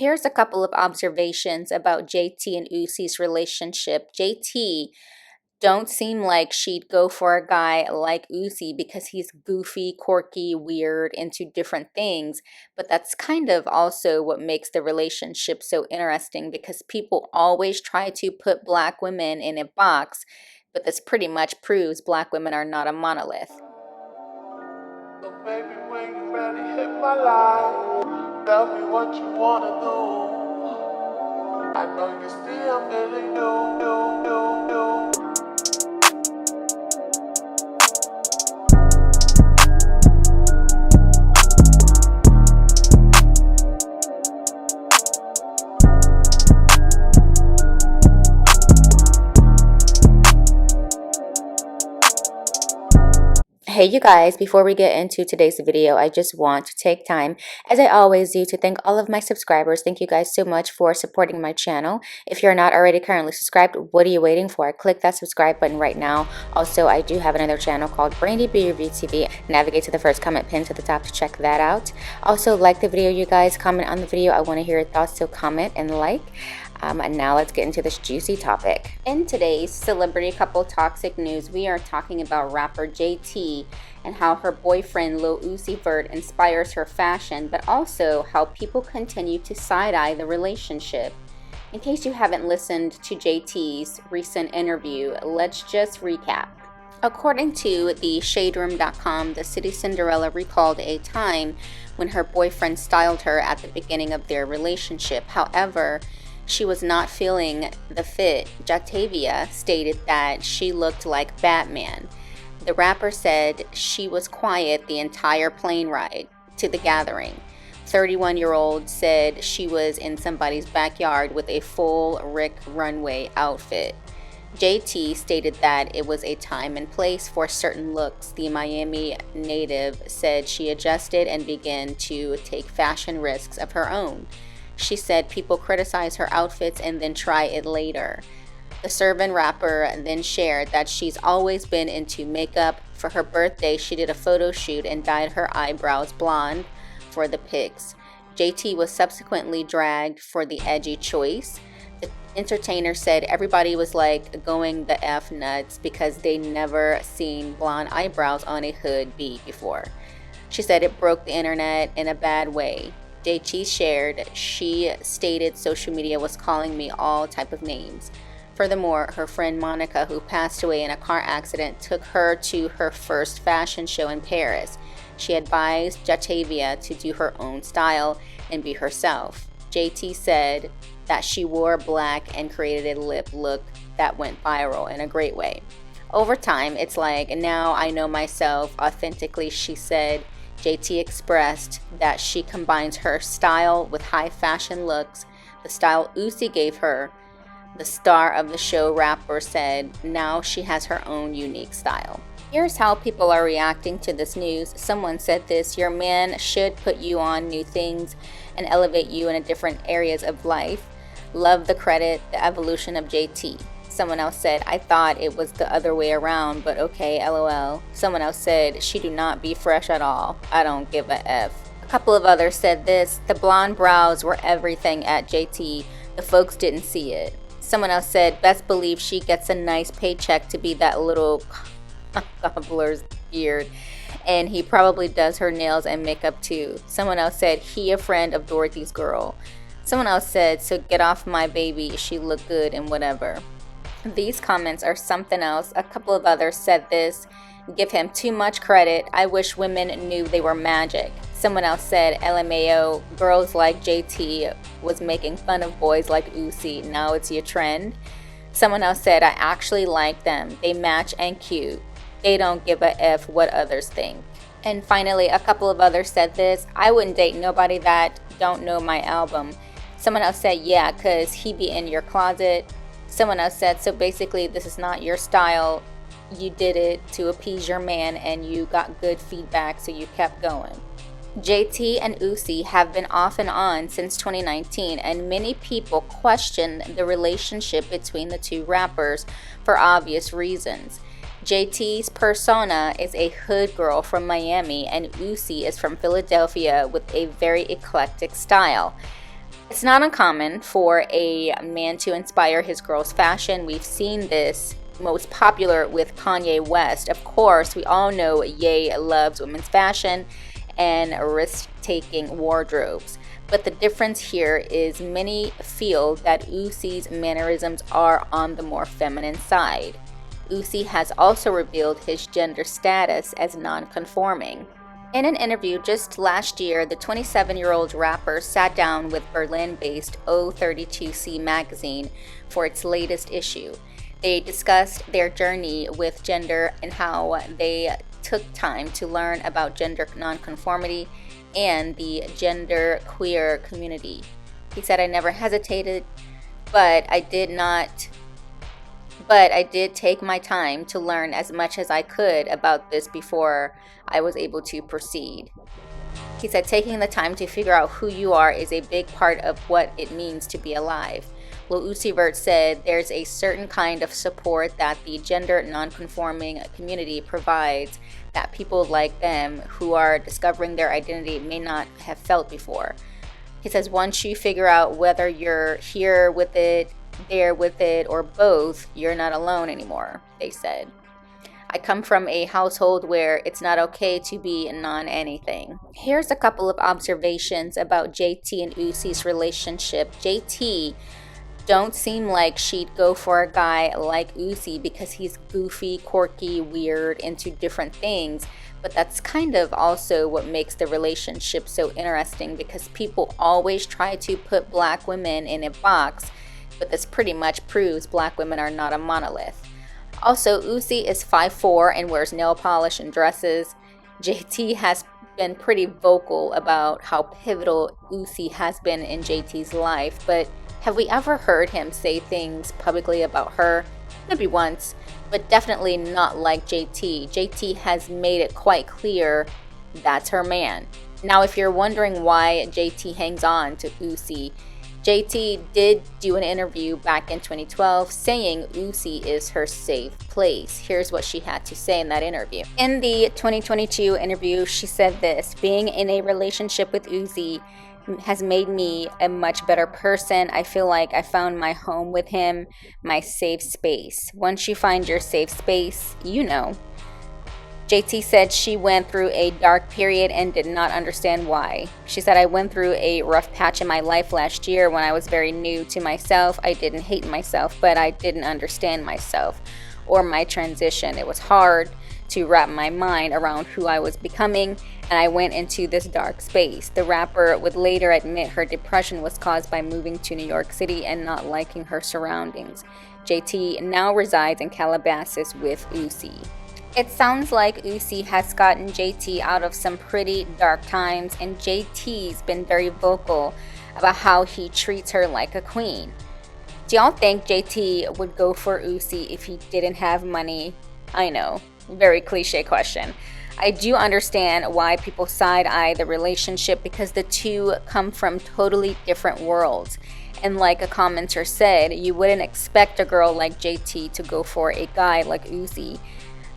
Here's a couple of observations about JT and Uzi's relationship. JT don't seem like she'd go for a guy like Uzi because he's goofy, quirky, weird, into different things. But that's kind of also what makes the relationship so interesting because people always try to put black women in a box, but this pretty much proves black women are not a monolith. So baby, when you ready, hit my line. Tell me what you wanna do. I know you still feeling new. Hey you guys, before we get into today's video, I just want to take time, as I always do, to thank all of my subscribers. Thank you guys so much for supporting my channel. If you're not already currently subscribed, what are you waiting for? Click that subscribe button right now. Also, I do have another channel called Brandy B Review TV. Navigate to the first comment pinned to the top to check that out. Also, like the video, you guys. Comment on the video. I want to hear your thoughts, so comment and like. And now let's get into this juicy topic. In today's Celebrity Couple Toxic News, we are talking about rapper JT and how her boyfriend Lil Uzi Vert inspires her fashion, but also how people continue to side-eye the relationship. In case you haven't listened to JT's recent interview, let's just recap. According to the ShadeRoom.com, the City Cinderella recalled a time when her boyfriend styled her at the beginning of their relationship. However, she was not feeling the fit. Jatavia stated that she looked like Batman. The rapper said she was quiet the entire plane ride to the gathering. 31-year-old said she was in somebody's backyard with a full Rick Runway outfit. JT stated that it was a time and place for certain looks. The Miami native said she adjusted and began to take fashion risks of her own. She said people criticize her outfits and then try it later. The Servant rapper then shared that she's always been into makeup. For her birthday, she did a photo shoot and dyed her eyebrows blonde for the pics. JT was subsequently dragged for the edgy choice. The entertainer said everybody was like going the F nuts because they never seen blonde eyebrows on a hood beat before. She said it broke the internet in a bad way. JT shared, she stated social media was calling me all type of names. Furthermore, her friend Monica, who passed away in a car accident, took her to her first fashion show in Paris. She advised Jatavia to do her own style and be herself. JT said that she wore black and created a lip look that went viral in a great way. Over time, it's like, now I know myself authentically, she said. JT expressed that she combines her style with high fashion looks, the style Uzi gave her. The star of the show rapper said now she has her own unique style. Here's how people are reacting to this news. Someone said this: your man should put you on new things and elevate you in different areas of life. Love the credit, the evolution of JT. Someone else said, I thought it was the other way around, but okay, LOL. Someone else said, she do not be fresh at all. I don't give a F. A couple of others said this: the blonde brows were everything at JT. The folks didn't see it. Someone else said, best believe she gets a nice paycheck to be that little cobbler's beard. And he probably does her nails and makeup too. Someone else said, he a friend of Dorothy's girl. Someone else said, so get off my baby, she look good and whatever. These comments are something else. A couple of others said this: give him too much credit. I wish women knew they were magic. Someone else said, LMAO, girls like JT was making fun of boys like Uzi. Now it's your trend. Someone else said, I actually like them. They match and cute. They don't give a F what others think. And finally, a couple of others said this: I wouldn't date nobody that don't know my album. Someone else said, yeah, cause he be in your closet. Someone else said, so basically this is not your style. You did it to appease your man and you got good feedback, so you kept going. JT and Uzi have been off and on since 2019, and many people question the relationship between the two rappers for obvious reasons. JT's persona is a hood girl from Miami, and Uzi is from Philadelphia with a very eclectic style. It's not uncommon for a man to inspire his girl's fashion. We've seen this most popular with Kanye West. Of course, we all know Ye loves women's fashion and risk-taking wardrobes. But the difference here is many feel that Uzi's mannerisms are on the more feminine side. Uzi has also revealed his gender status as non-conforming. In an interview just last year, the 27-year-old rapper sat down with Berlin-based O32C magazine for its latest issue. They discussed their journey with gender and how they took time to learn about gender nonconformity and the gender queer community. He said, "I never hesitated, but I did take my time to learn as much as I could about this before I was able to proceed." He said, "Taking the time to figure out who you are is a big part of what it means to be alive." Well, Uzi Vert said there's a certain kind of support that the gender nonconforming community provides that people like them who are discovering their identity may not have felt before. He says, "Once you figure out whether you're here with it, there with it, or both, you're not alone anymore," they said. "I come from a household where it's not okay to be non-anything." Here's a couple of observations about JT and Uzi's relationship. JT don't seem like she'd go for a guy like Uzi because he's goofy, quirky, weird, into different things. But that's kind of also what makes the relationship so interesting, because people always try to put black women in a box, but this pretty much proves black women are not a monolith. Also, Uzi is 5'4" and wears nail polish and dresses. JT has been pretty vocal about how pivotal Uzi has been in JT's life, but have we ever heard him say things publicly about her? Maybe once, but definitely not like JT. JT has made it quite clear that's her man. Now, if you're wondering why JT hangs on to Uzi, JT did do an interview back in 2012 saying Uzi is her safe place. Here's what she had to say in that interview. In the 2022 interview, she said this: "Being in a relationship with Uzi has made me a much better person. I feel like I found my home with him, my safe space." Once you find your safe space, you know. JT said she went through a dark period and did not understand why. She said, "I went through a rough patch in my life last year when I was very new to myself. I didn't hate myself, but I didn't understand myself or my transition. It was hard to wrap my mind around who I was becoming, and I went into this dark space." The rapper would later admit her depression was caused by moving to New York City and not liking her surroundings. JT now resides in Calabasas with Uzi. It sounds like Uzi has gotten JT out of some pretty dark times, and JT's been very vocal about how he treats her like a queen. Do y'all think JT would go for Uzi if he didn't have money? I know, very cliche question. I do understand why people side-eye the relationship, because the two come from totally different worlds. And like a commenter said, you wouldn't expect a girl like JT to go for a guy like Uzi.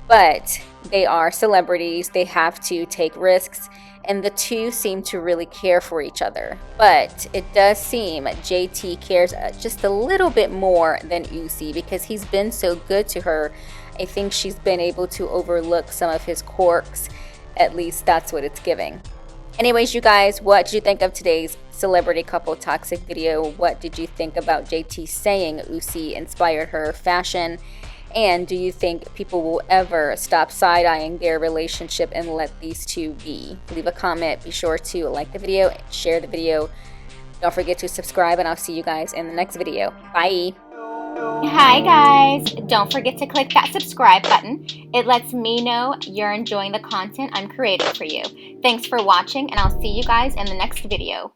But they are celebrities, they have to take risks, and the two seem to really care for each other. But it does seem JT cares just a little bit more than Uzi, because he's been so good to her. I think she's been able to overlook some of his quirks. At least that's what it's giving. Anyways, you guys, what did you think of today's celebrity couple toxic video? What did you think about JT saying Uzi inspired her fashion? And do you think people will ever stop side-eyeing their relationship and let these two be? Leave a comment. Be sure to like the video, share the video. Don't forget to subscribe, and I'll see you guys in the next video. Bye. Hi guys, don't forget to click that subscribe button. It lets me know you're enjoying the content I'm creating for you. Thanks for watching, and I'll see you guys in the next video.